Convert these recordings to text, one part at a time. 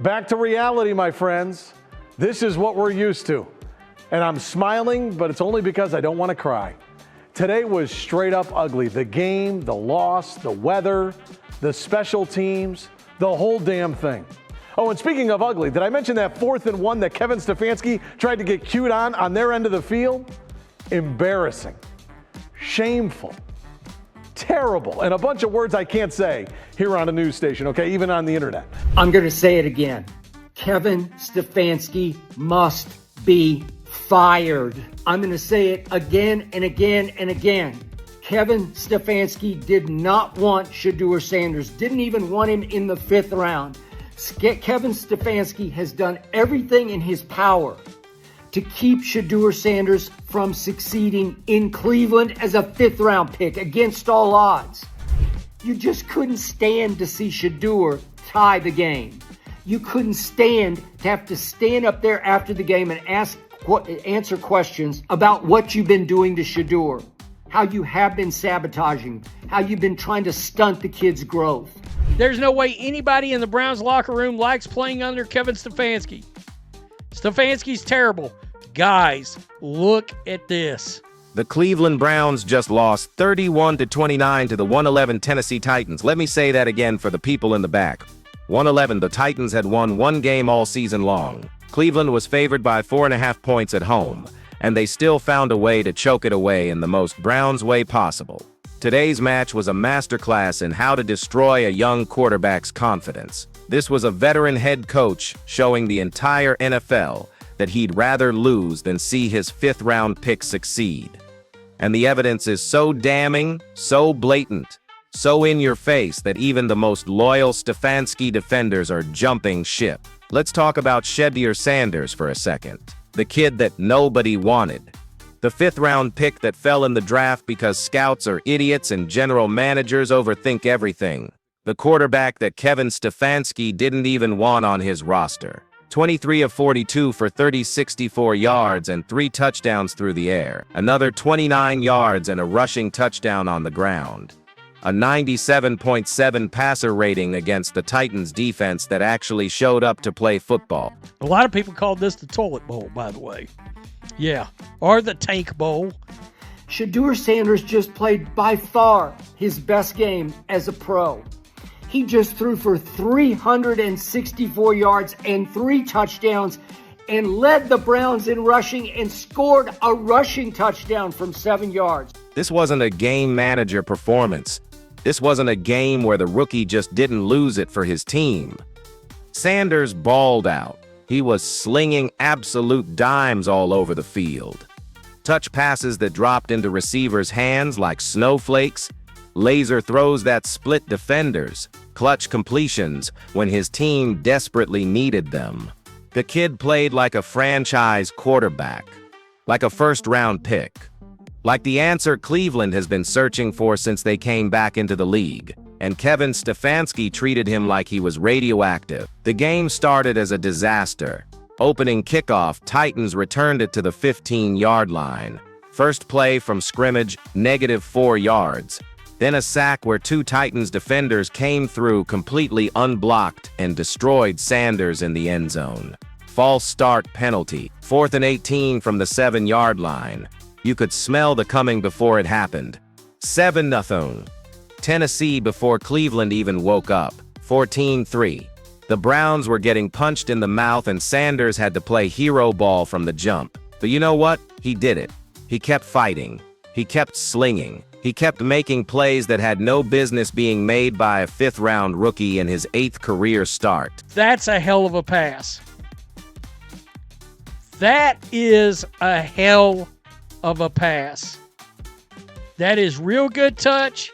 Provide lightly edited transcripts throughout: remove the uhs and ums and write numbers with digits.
Back to reality, my friends. This is what we're used to. And I'm smiling, but it's only because I don't want to cry. Today was straight up ugly. The game, the loss, the weather, the special teams, the whole damn thing. Oh, and speaking of ugly, did I mention that 4th and 1 that Kevin Stefanski tried to get cute on their end of the field? Embarrassing, shameful, terrible, and a bunch of words I can't say here on a news station, okay, even on the internet. I'm going to say it again. Kevin Stefanski must be fired. I'm going to say it again and again and again. Kevin Stefanski did not want Shedeur Sanders, didn't even want him in the 5th round. Kevin Stefanski has done everything in his power to keep Shedeur Sanders from succeeding in Cleveland as a 5th round pick against all odds. You just couldn't stand to see Shedeur tie the game. You couldn't stand to have to stand up there after the game and answer questions about what you've been doing to Shedeur, how you have been sabotaging, how you've been trying to stunt the kid's growth. There's no way anybody in the Browns locker room likes playing under Kevin Stefanski. Stefanski's terrible. Guys, look at this. The Cleveland Browns just lost 31-29 to the 111 Tennessee Titans. Let me say that again for the people in the back. 111, the Titans had won one game all season long. Cleveland was favored by 4.5 points at home, and they still found a way to choke it away in the most Browns way possible. Today's match was a masterclass in how to destroy a young quarterback's confidence. This was a veteran head coach showing the entire NFL that he'd rather lose than see his 5th round pick succeed. And the evidence is so damning, so blatant, so in your face that even the most loyal Stefanski defenders are jumping ship. Let's talk about Shedeur Sanders for a second. The kid that nobody wanted. The 5th round pick that fell in the draft because scouts are idiots and general managers overthink everything. The quarterback that Kevin Stefanski didn't even want on his roster. 23 of 42 for 64 yards and 3 touchdowns through the air. Another 29 yards and a rushing touchdown on the ground. A 97.7 passer rating against the Titans defense that actually showed up to play football. A lot of people called this the toilet bowl, by the way. Yeah, or the tank bowl. Shedeur Sanders just played by far his best game as a pro. He just threw for 364 yards and 3 touchdowns and led the Browns in rushing and scored a rushing touchdown from 7 yards. This wasn't a game manager performance. This wasn't a game where the rookie just didn't lose it for his team. Sanders balled out. He was slinging absolute dimes all over the field. Touch passes that dropped into receivers' hands like snowflakes, laser throws that split defenders, clutch completions when his team desperately needed them. The kid played like a franchise quarterback, like a 1st round pick, like the answer Cleveland has been searching for since they came back into the league. And Kevin Stefanski treated him like he was radioactive. The game started as a disaster. Opening kickoff, Titans returned it to the 15-yard line. First play from scrimmage, -4 yards. Then a sack where 2 Titans defenders came through completely unblocked and destroyed Sanders in the end zone. False start penalty. 4th and 18 from the 7-yard line. You could smell the coming before it happened. 7-0. Tennessee before Cleveland even woke up. 14-3. The Browns were getting punched in the mouth and Sanders had to play hero ball from the jump. But you know what? He did it. He kept fighting. He kept slinging. He kept making plays that had no business being made by a 5th round rookie in his 8th career start. That's a hell of a pass. That is a hell of a pass. That is real good touch.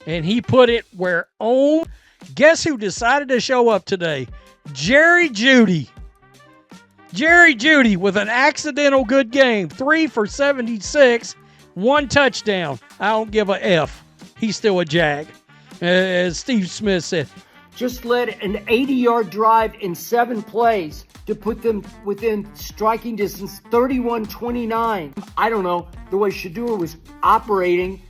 And he put it where on. Guess who decided to show up today? Jerry Jeudy. Jerry Jeudy with an accidental good game. 3 for 76, 1 touchdown. I don't give a F. He's still a Jag. As Steve Smith said. Just led an 80-yard drive in 7 plays to put them within striking distance, 31-29. I don't know, the way Shedeur was operating,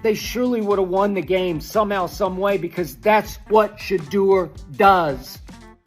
they surely would have won the game somehow, some way, because that's what Shedeur does.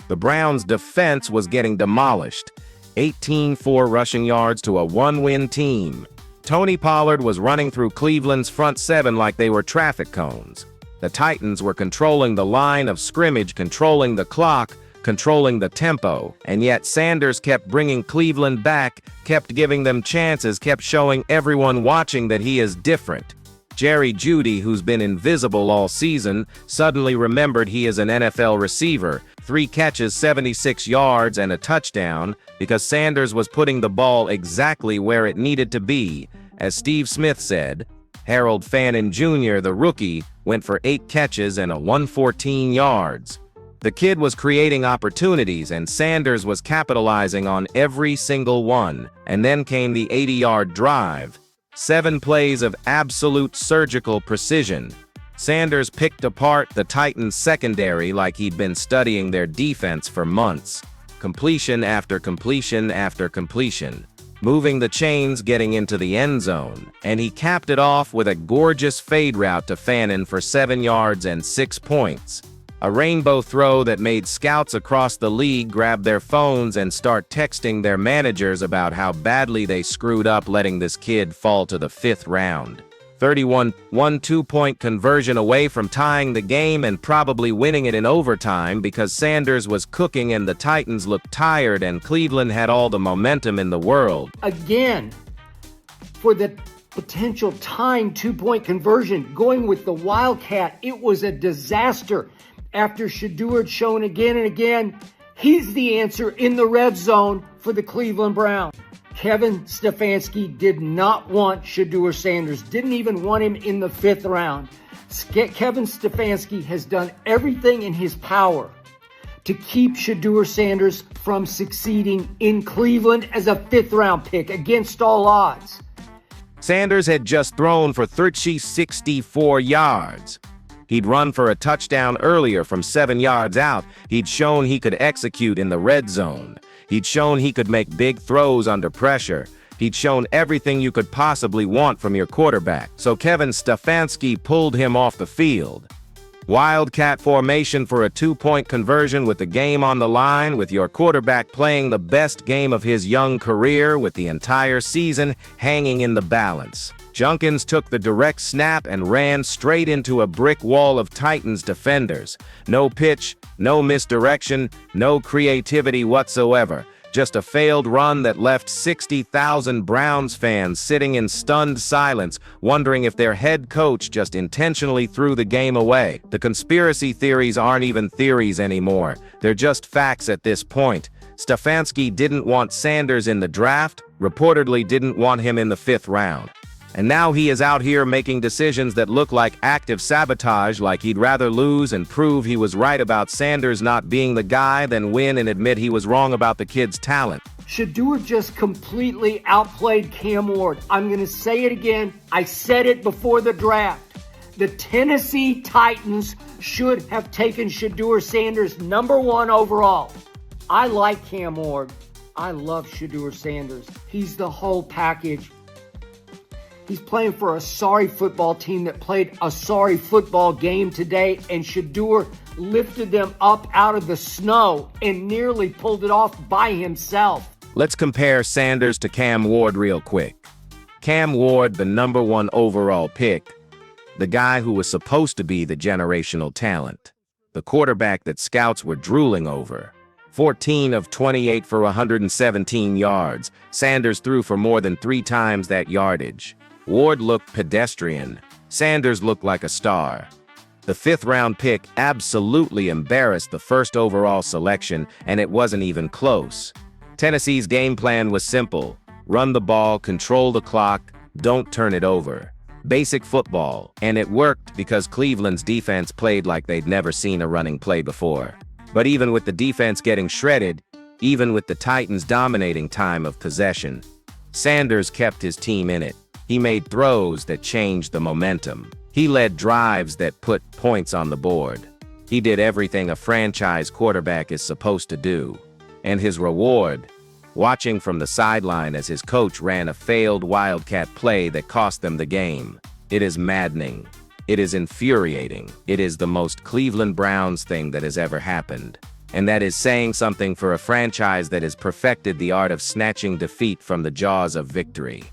The Browns' defense was getting demolished. 18-4 rushing yards to a 1-win team. Tony Pollard was running through Cleveland's front seven like they were traffic cones. The Titans were controlling the line of scrimmage, controlling the clock, controlling the tempo, and yet Sanders kept bringing Cleveland back, kept giving them chances, kept showing everyone watching that he is different. Jerry Jeudy, who's been invisible all season, suddenly remembered he is an NFL receiver. 3 catches, 76 yards, and a touchdown, because Sanders was putting the ball exactly where it needed to be. As Steve Smith said, Harold Fannin Jr., the rookie, went for 8 catches and 114 yards. The kid was creating opportunities, and Sanders was capitalizing on every single one. And then came the 80-yard drive. 7 plays of absolute surgical precision. Sanders picked apart the Titans' secondary like he'd been studying their defense for months. Completion after completion after completion. Moving the chains, getting into the end zone. And he capped it off with a gorgeous fade route to Fannin for 7 yards and 6 points. A rainbow throw that made scouts across the league grab their phones and start texting their managers about how badly they screwed up letting this kid fall to the 5th round. 31, 2-point conversion away from tying the game and probably winning it in overtime because Sanders was cooking and the Titans looked tired and Cleveland had all the momentum in the world. Again, for the potential tying 2-point conversion, going with the Wildcat, it was a disaster. After Shedeur had shown again and again, he's the answer in the red zone for the Cleveland Browns. Kevin Stefanski did not want Shedeur Sanders, didn't even want him in the 5th round. Kevin Stefanski has done everything in his power to keep Shedeur Sanders from succeeding in Cleveland as a 5th round pick against all odds. Sanders had just thrown for 64 yards. He'd run for a touchdown earlier from 7 yards out. He'd shown he could execute in the red zone. He'd shown he could make big throws under pressure. He'd shown everything you could possibly want from your quarterback. So Kevin Stefanski pulled him off the field. Wildcat formation for a 2-point conversion with the game on the line, with your quarterback playing the best game of his young career, with the entire season hanging in the balance. Junkins took the direct snap and ran straight into a brick wall of Titans defenders. No pitch, no misdirection, no creativity whatsoever. Just a failed run that left 60,000 Browns fans sitting in stunned silence, wondering if their head coach just intentionally threw the game away. The conspiracy theories aren't even theories anymore. They're just facts at this point. Stefanski didn't want Sanders in the draft, reportedly didn't want him in the 5th round. And now he is out here making decisions that look like active sabotage, like he'd rather lose and prove he was right about Sanders not being the guy than win and admit he was wrong about the kid's talent. Shedeur just completely outplayed Cam Ward. I'm going to say it again. I said it before the draft. The Tennessee Titans should have taken Shedeur Sanders #1 overall. I like Cam Ward. I love Shedeur Sanders. He's the whole package. He's playing for a sorry football team that played a sorry football game today, and Shedeur lifted them up out of the snow and nearly pulled it off by himself. Let's compare Sanders to Cam Ward real quick. Cam Ward, the #1 overall pick, the guy who was supposed to be the generational talent, the quarterback that scouts were drooling over. 14 of 28 for 117 yards. Sanders threw for more than 3 times that yardage. Ward looked pedestrian. Sanders looked like a star. The 5th round pick absolutely embarrassed the 1st overall selection, and it wasn't even close. Tennessee's game plan was simple. Run the ball, control the clock, don't turn it over. Basic football, and it worked because Cleveland's defense played like they'd never seen a running play before. But even with the defense getting shredded, even with the Titans dominating time of possession, Sanders kept his team in it. He made throws that changed the momentum. He led drives that put points on the board. He did everything a franchise quarterback is supposed to do. And his reward, watching from the sideline as his coach ran a failed Wildcat play that cost them the game. It is maddening. It is infuriating. It is the most Cleveland Browns thing that has ever happened. And that is saying something for a franchise that has perfected the art of snatching defeat from the jaws of victory.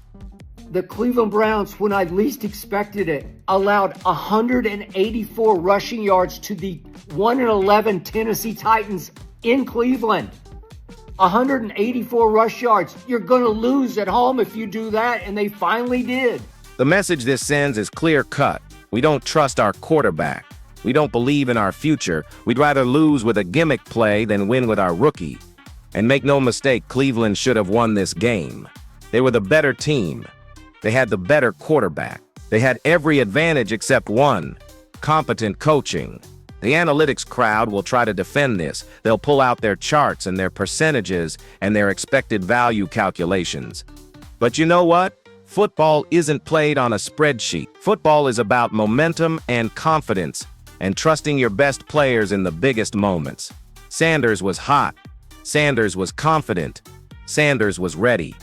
The Cleveland Browns, when I least expected it, allowed 184 rushing yards to the 1-11 Tennessee Titans in Cleveland. 184 rush yards. You're going to lose at home if you do that, and they finally did. The message this sends is clear-cut. We don't trust our quarterback. We don't believe in our future. We'd rather lose with a gimmick play than win with our rookie. And make no mistake, Cleveland should have won this game. They were the better team. They had the better quarterback. They had every advantage except one: competent coaching. The analytics crowd will try to defend this. They'll pull out their charts and their percentages and their expected value calculations. But you know what? Football isn't played on a spreadsheet. Football is about momentum and confidence and trusting your best players in the biggest moments. Sanders was hot. Sanders was confident. Sanders was ready.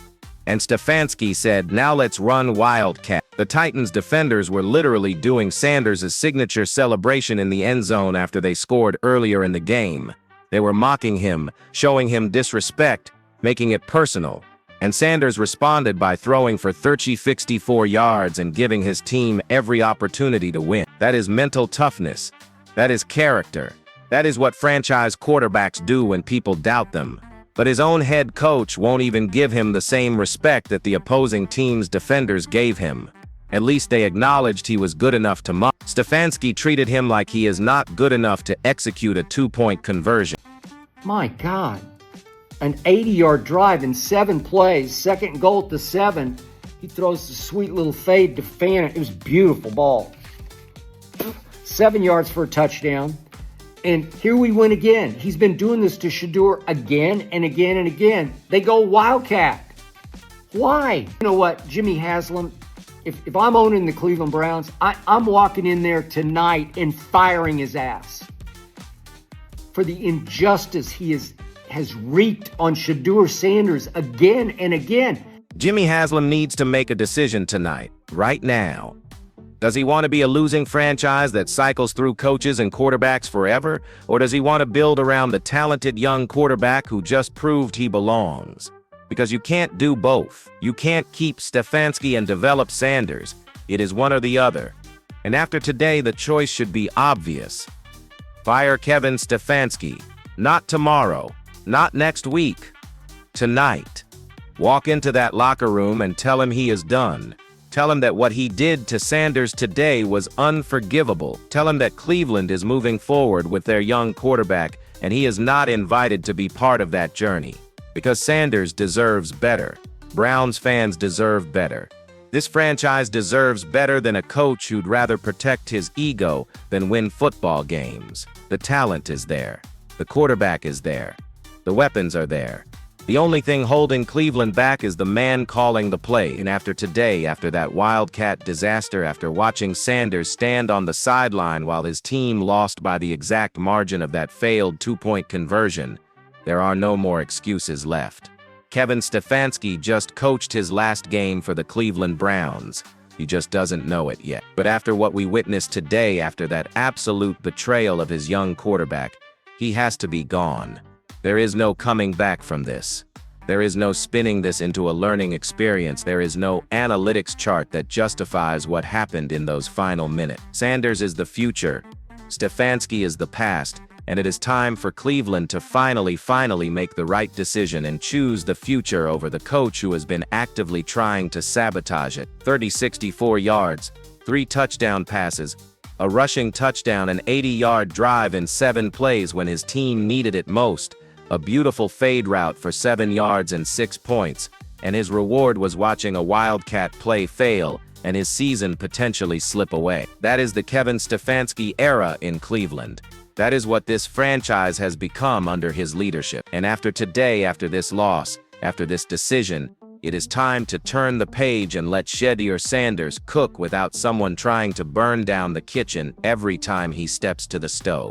And Stefanski said, "Now let's run Wildcat." The Titans defenders were literally doing Sanders' signature celebration in the end zone after they scored earlier in the game. They were mocking him, showing him disrespect, making it personal. And Sanders responded by throwing for 64 yards and giving his team every opportunity to win. That is mental toughness. That is character. That is what franchise quarterbacks do when people doubt them. But his own head coach won't even give him the same respect that the opposing team's defenders gave him. At least they acknowledged he was good enough to mock. Stefanski treated him like he is not good enough to execute a two-point conversion. My God. An 80-yard drive in 7 plays, second goal at the 7. He throws the sweet little fade to fan it. It was a beautiful ball. 7 yards for a touchdown. And here we win again. He's been doing this to Shedeur again and again and again. They go Wildcat. Why? You know what, Jimmy Haslam, if I'm owning the Cleveland Browns, I'm walking in there tonight and firing his ass for the injustice he has wreaked on Shedeur Sanders again and again. Jimmy Haslam needs to make a decision tonight, right now. Does he want to be a losing franchise that cycles through coaches and quarterbacks forever? Or does he want to build around the talented young quarterback who just proved he belongs? Because you can't do both. You can't keep Stefanski and develop Sanders. It is one or the other. And after today, the choice should be obvious. Fire Kevin Stefanski. Not tomorrow. Not next week. Tonight. Walk into that locker room and tell him he is done. Tell him that what he did to Sanders today was unforgivable. Tell him that Cleveland is moving forward with their young quarterback and he is not invited to be part of that journey. Because Sanders deserves better. Browns fans deserve better. This franchise deserves better than a coach who'd rather protect his ego than win football games. The talent is there. The quarterback is there. The weapons are there. The only thing holding Cleveland back is the man calling the play. And after today, after that Wildcat disaster, after watching Sanders stand on the sideline while his team lost by the exact margin of that failed two-point conversion, there are no more excuses left. Kevin Stefanski just coached his last game for the Cleveland Browns. He just doesn't know it yet. But after what we witnessed today, after that absolute betrayal of his young quarterback, he has to be gone. There is no coming back from this. There is no spinning this into a learning experience. There is no analytics chart that justifies what happened in those final minutes. Sanders is the future. Stefanski is the past. And it is time for Cleveland to finally make the right decision and choose the future over the coach who has been actively trying to sabotage it. 64 yards, 3 touchdown passes, a rushing touchdown, an 80-yard drive in 7 plays when his team needed it most, a beautiful fade route for 7 yards and 6 points, and his reward was watching a Wildcat play fail and his season potentially slip away. That is the Kevin Stefanski era in Cleveland. That is what this franchise has become under his leadership. And after today, after this loss, after this decision, it is time to turn the page and let Shedeur Sanders cook without someone trying to burn down the kitchen every time he steps to the stove.